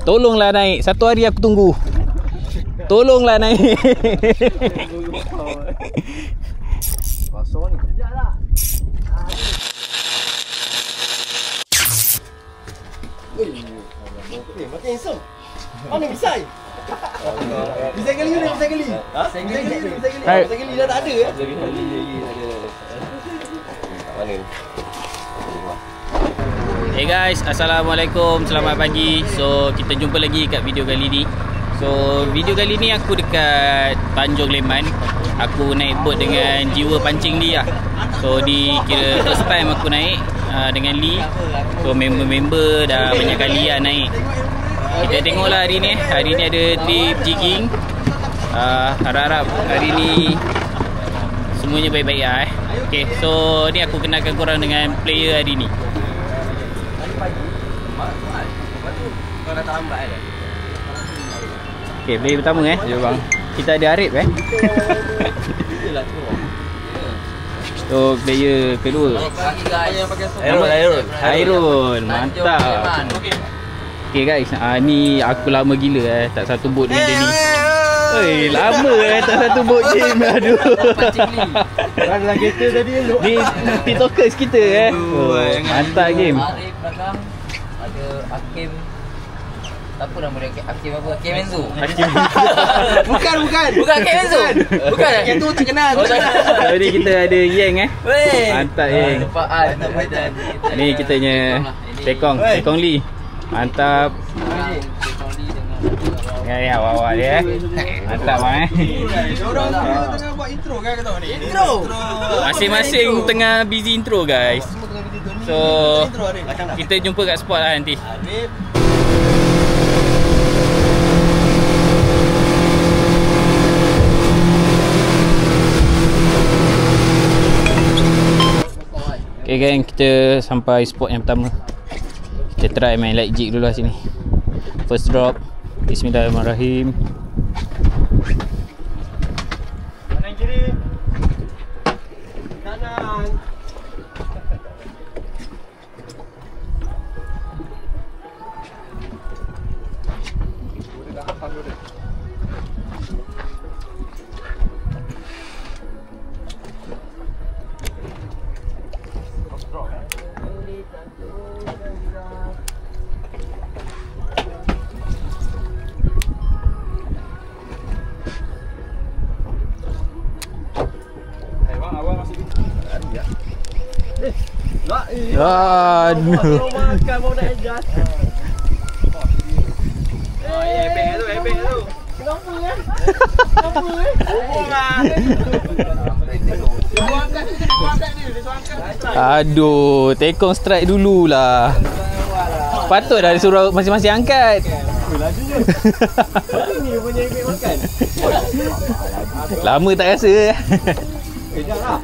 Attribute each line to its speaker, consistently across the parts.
Speaker 1: Tolonglah naik. Satu hari aku tunggu. Tolonglah naik.
Speaker 2: Kosong ni. Sekejaplah. Makin handsome. Mana misai? Misai kali ni, misai kali. Misai kali dah tak ada ya? Mana?
Speaker 1: Hey guys, Assalamualaikum, selamat pagi. So kita jumpa lagi kat video kali ni. So video kali ni aku dekat Tanjung Leman. Aku naik boat dengan jiwa pancing Lee lah. So di kira first time aku naik dengan Lee. So member-member dah banyak kali lah naik. Kita tengoklah hari ni. Hari ni ada trip jigging. Harap-harap hari ni semuanya baik-baik lah Okay, so ni aku kenalkan korang dengan player hari ni.
Speaker 2: Kau dah tak lambat kan?
Speaker 1: Okay, player pertama Ya bang. Kita ada Arif So player kedua Hairul. Mantap. Okay guys, ni aku lama gila tak satu boat dengan dia ni. Oi, lama tak satu boat game. Aduh.
Speaker 2: Dalam kereta tadi elok.
Speaker 1: Ni TikTokers kita mantap game.
Speaker 3: Arif belakang. Ada Hakim. Apa nama dia? Hakim apa? Hakim Enzo.
Speaker 2: Bukan.
Speaker 3: Bukan Hakim Enzo. Bukan.
Speaker 2: Yang tu terkenal.
Speaker 1: Jadi kita ada Yang
Speaker 3: Weh.
Speaker 1: Mantap Yang.
Speaker 3: Tepaan.
Speaker 1: Ni kitanya Tekong Lee. Mantap. Ya awak dia Mantap bang
Speaker 2: Orang tengah buat intro kan kata ni. Intro.
Speaker 1: Masing-masing tengah busy intro guys. So kita jumpa kat spot lah nanti. Okay gang, kita sampai spot yang pertama. Kita try main light jig dulu lah sini. First drop. Bismillahirrahmanirrahim.
Speaker 2: Kanan kiri. Kanan.
Speaker 1: Aduh.
Speaker 2: Makan mau nak adjust. Ebek tu. Kenapa
Speaker 1: Aduh, Tekong strike dululah. Patut dah disuruh masing-masing angkat.
Speaker 2: Ni punya ebek makan.
Speaker 1: Lama tak rasa.
Speaker 2: Janganlah.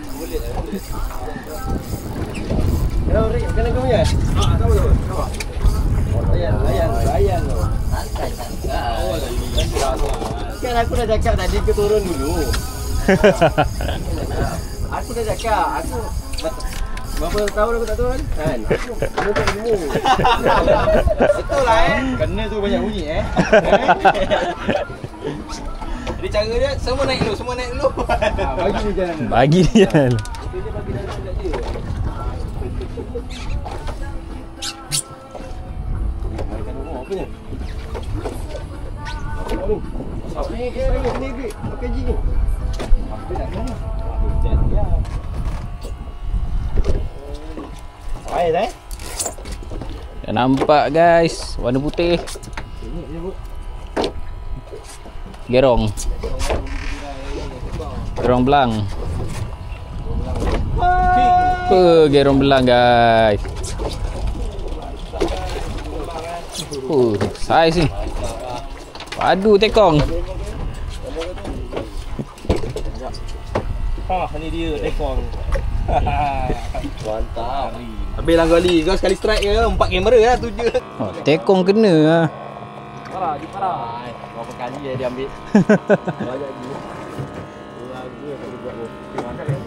Speaker 2: Kalau Rick, kena kau punya? Tahu. Layan tu.
Speaker 3: Santai.
Speaker 2: Kan aku dah cakap tadi kau turun dulu. Aku dah cakap, aku berapa tahun aku tak turun? Kan? Aku tak ilmu. Betul lah Kena tu banyak bunyi Jadi cara dia semua naik dulu. Bagi dia jalan.
Speaker 1: Bagi dia jalan.
Speaker 2: Dia bagi jalan dekat dia. Mainkan rumah apa ni? Ni pakai jig ni. Apa nak ni? Air
Speaker 1: Dah nampak guys, warna putih. Gerong belang. Gerong belang guys. Saiz ni. Aduh Tekong.
Speaker 2: Ni dia Tekong. Mantap. Habis lah kali. Kau sekali strike ke 4 kamera lah tu je.
Speaker 1: Tekong kena lah.
Speaker 2: Parah. Berapa kali dia ambil. Banyak je. Lagu yang tak buat. Terima kasih.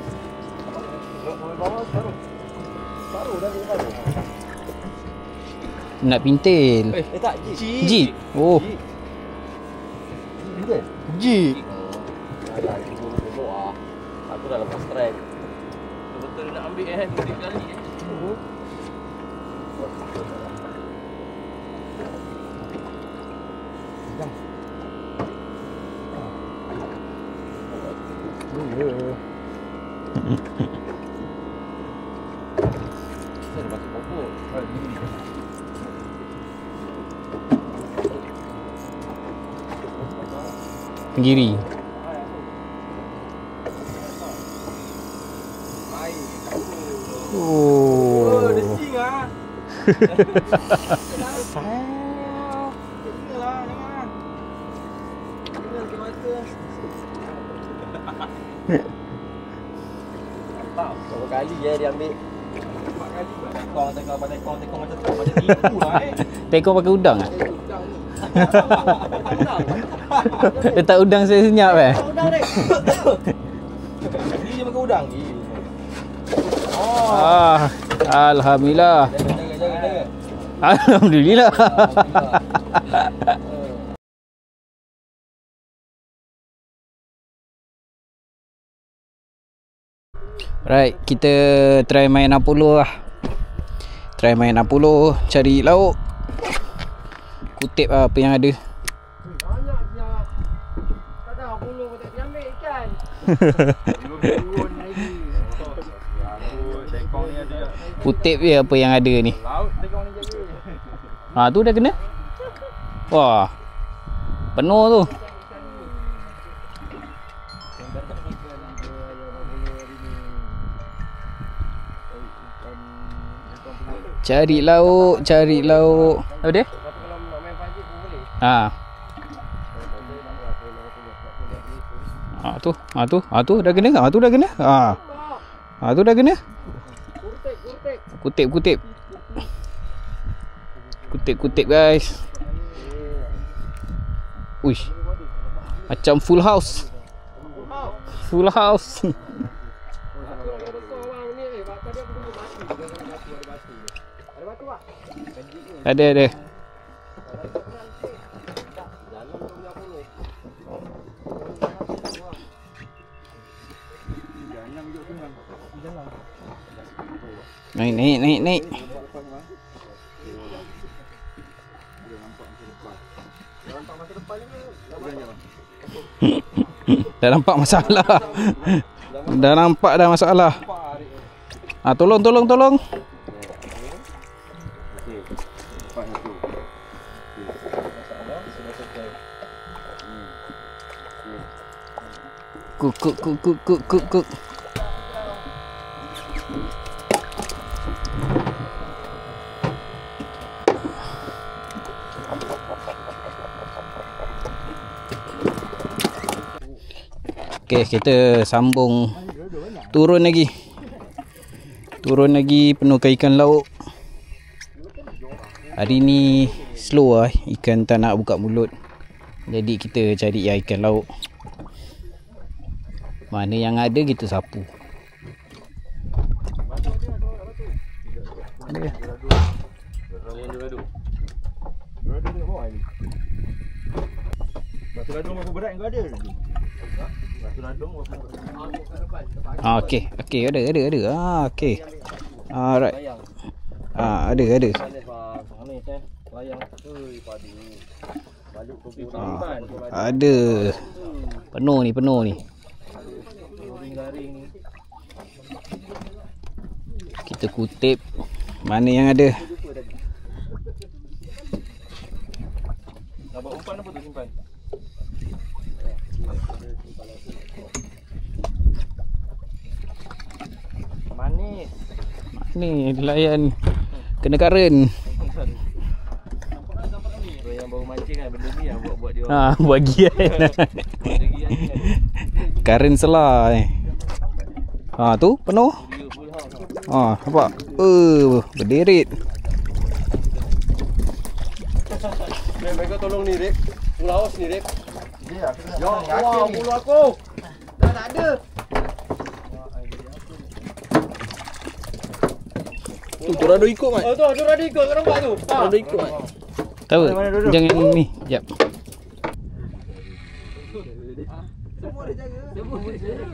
Speaker 2: Sampai bawah separuh dah.
Speaker 1: Nak pintil.
Speaker 2: Tak,
Speaker 1: Jeep. Oh.
Speaker 2: Jeep. Alah, itu dulu aku dah lepas track.
Speaker 3: Betul nak ambil kan 3 kali
Speaker 1: Giri. Oh.
Speaker 2: Desing ah. Berapa kali ya dia ambil? 4 kali. Tekong macam tipu lah
Speaker 1: Tekong pakai udang ah? Letak udang senyap
Speaker 2: Udang dek. Dia makan udang.
Speaker 1: Oh. Alhamdulillah.
Speaker 2: Jaga.
Speaker 1: Alhamdulillah. Right, kita try main Apollo lah. Try main Apollo, cari lauk. Kutip lah apa yang ada.
Speaker 2: Banyaknya. Kadang Apollo kau tak diambil ikan.
Speaker 1: Kutip je apa yang ada ni.
Speaker 2: Laut tekong ni jaga.
Speaker 1: Ha, tu dah kena. Wah. Penuh tu. Cari lauk. Apa dia?
Speaker 2: Kalau nak main pancing pun boleh.
Speaker 1: Ha. Tu dah kena. Tu dah kena. Tu dah kena. Kutip guys. Uish. Macam full house. Ada. Naik. Dah nampak masalah. Tolong. Cook. Okay, kita sambung. Turun lagi, penuhkan ikan lauk. Hari ni slow lah, ikan tak nak buka mulut. Jadi kita cari ikan lauk. Mana yang ada kita sapu. Ada.
Speaker 2: Batu ladung berapa berat kau ada? Batu ladung berapa berat?
Speaker 1: Okey, ada. Okey. Alright. Ada.
Speaker 2: Layang. Padu. Balik ke
Speaker 1: Ada. Penuh ni. Kita kutip mana yang ada.
Speaker 2: Nak buat umpan apa tu simpan? Manis.
Speaker 1: Ni nelayan kena karen.
Speaker 2: Yang baru mancing kan benda ni yang buat dia.
Speaker 1: Buat gian. Karen selah tu penuh. Nampak? Berderet.
Speaker 2: Mereka tolong ni, Rip. Pulau Haus ni, Rip. Wah, bulu aku. Dah tak ada. Tu Rado ikut, Mat.
Speaker 3: Oh tu Rado ikut, kau nampak tu?
Speaker 2: Rado ikut, Mat.
Speaker 1: Tahu? Jangan ni. Jap.
Speaker 2: Semua dia jaga.
Speaker 3: Semua dia jaga.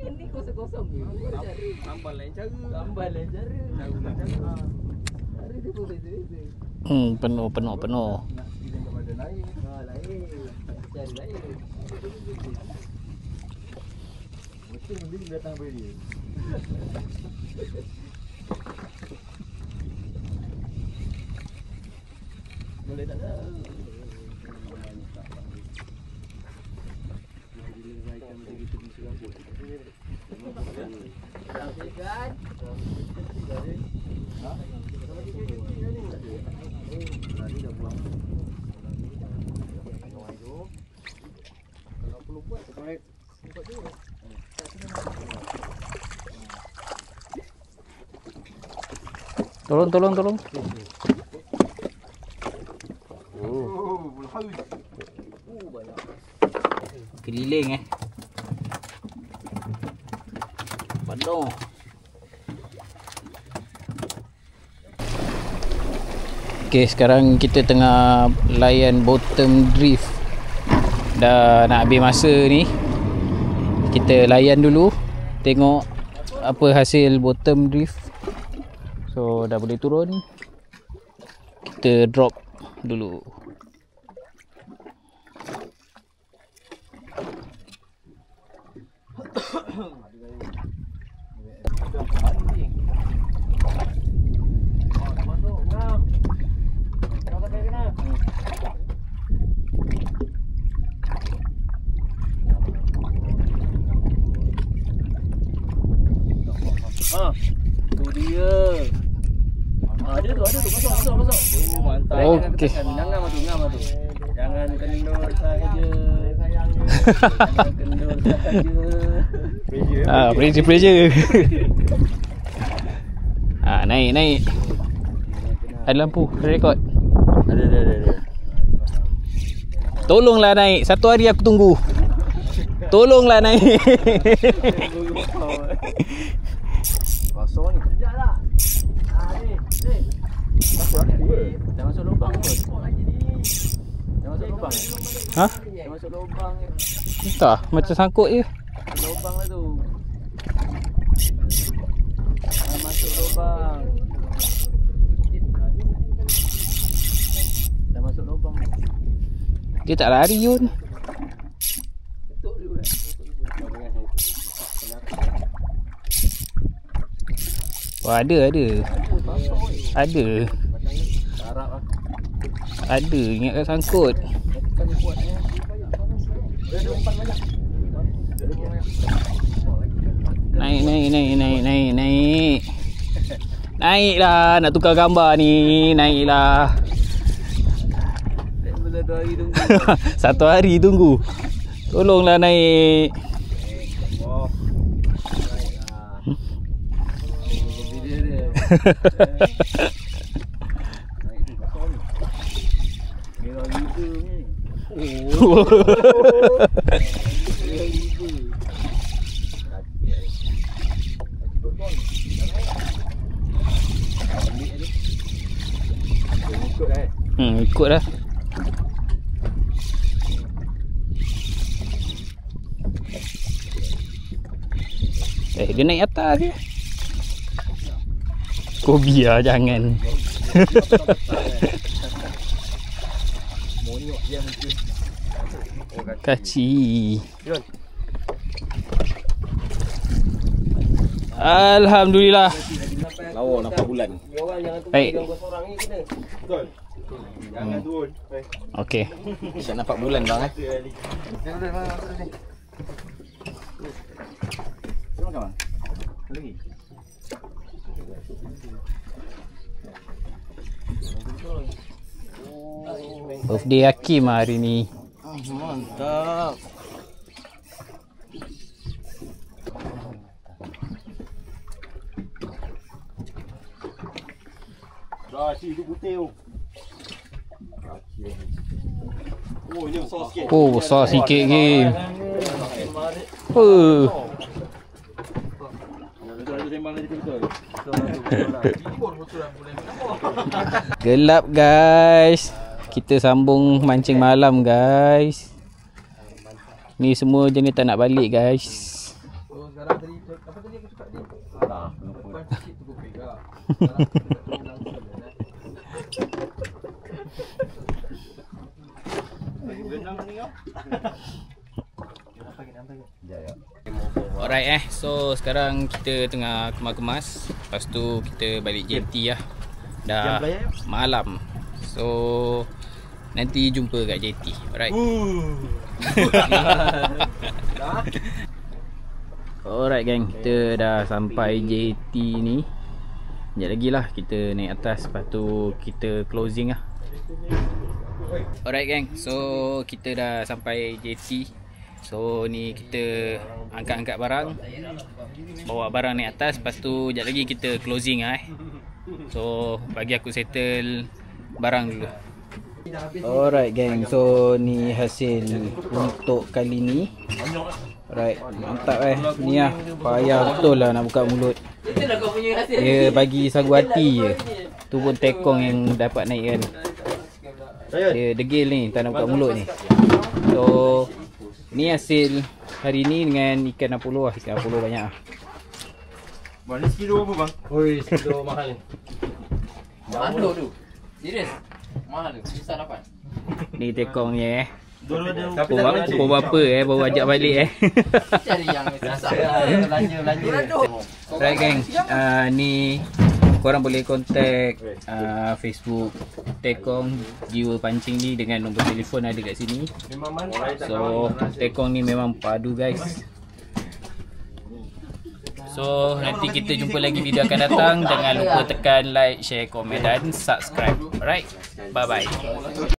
Speaker 3: Ini kosong-kosong ni.
Speaker 2: Sambal lain cara.
Speaker 3: Sambal lain cara. Cara dia pun beza-beza.
Speaker 1: Penuh.
Speaker 2: Nasi dengan badan lain.
Speaker 3: Lain. Cara lain.
Speaker 2: Mesti mending datang beri. Boleh tak ada?
Speaker 1: Tolong. Keliling penuh. Okay, sekarang kita tengah layan bottom drift. Dah nak habis masa ni. Kita layan dulu, tengok apa hasil bottom drift. So dah boleh turun. Kita drop dulu.
Speaker 2: Tu dia. Ada tu. Masuk. Oh, mantap.
Speaker 1: Okey.
Speaker 2: Jangan matu. Jangan kendor saja. Jangan kendor saja.
Speaker 1: Pressure. Naik. Ada lampu, ada rekod.
Speaker 2: Ada.
Speaker 1: Tolonglah naik. Satu hari aku tunggu. Tolonglah naik.
Speaker 2: Kosong ni. Sekejaplah. Ni. Dah masuk lubang kot. Dah masuk lubang.
Speaker 1: Ha?
Speaker 2: Dah masuk lubang.
Speaker 1: Entah, macam sangkut je.
Speaker 2: Lubang lah tu. Dah masuk lubang. Dah masuk lubang.
Speaker 1: Dia tak lari Yun.
Speaker 2: Betul dulu kan.
Speaker 1: Wah, ada. Ada.
Speaker 2: Harap lah.
Speaker 1: Ada, ingatkan sangkut.
Speaker 2: Kami kuat ni. Ada umpan banyak.
Speaker 1: Naik. Naiklah, nak tukar gambar ni. Naiklah.
Speaker 2: Satu hari tunggu.
Speaker 1: Satu hari tunggu. Tolonglah naik.
Speaker 2: Oh. Naiklah. Video dia. Naik tu kosong ni. Merah liver ni. Oh. Merah liver. Ikut dah.
Speaker 1: Ikut dah. Dia naik atas je. Kau biar jangan.
Speaker 2: Monyok dia mungkin.
Speaker 1: Kaci. Alhamdulillah.
Speaker 2: Lawa nampak bulan.
Speaker 1: Baik.
Speaker 2: Betul. Jangan turun.
Speaker 1: Okey.
Speaker 2: Saya nampak bulan bang Terima kawan. Lagi.
Speaker 1: Birthday Hakim hari ni.
Speaker 2: Mantap. Rasi tu putih tu. Oh, ini besar sikit.
Speaker 1: Oh, besar sikit ke.
Speaker 2: memang jadi betul.
Speaker 1: Gelap guys. Kita sambung mancing malam guys. Ni semua jenis tak nak balik guys.
Speaker 2: Sekarang tadi apa tadi aku cakap ni? Lupa sikit tu pegang.
Speaker 1: Alright so sekarang kita tengah kemas-kemas. Lepas tu kita balik JT lah. Dah malam. So nanti jumpa kat JT. Alright. Alright gang, kita dah sampai JT ni. Sekejap lagi lah kita naik atas. Lepas tu kita closing lah. Alright gang, so kita dah sampai JT. So ni kita angkat-angkat barang, bawa barang naik atas. Lepas tu sekejap lagi kita closing lah So bagi aku settle barang dulu. Alright gang, so ni hasil untuk kali ni. Alright, mantap ni lah, payah betul lah nak buka mulut. Dia bagi sagu hati je. Tu pun tekong yang dapat naik kan. Dia degil ni, tak nak buka mulut ni. So ni hasil hari ni dengan ikan Apollo lah. Ikan Apollo banyak lah.
Speaker 2: Bang, ni sekilo apa bang? Oi, sekilo mahal ni.
Speaker 3: Mahal tu. Serius. Mahal tu. Susah dapat.
Speaker 1: Ni tekongnya
Speaker 2: Tapi
Speaker 1: Pukul berapa baru ajak balik
Speaker 3: Cari yang susah.
Speaker 2: Belanja.
Speaker 1: Right gang, ni korang boleh kontak Facebook Tekong Jiwa Pancing ni dengan nombor telefon ada kat sini. So Tekong ni memang padu guys. So nanti kita jumpa lagi video akan datang. Jangan lupa tekan like, share, komen dan subscribe. Alright, bye bye.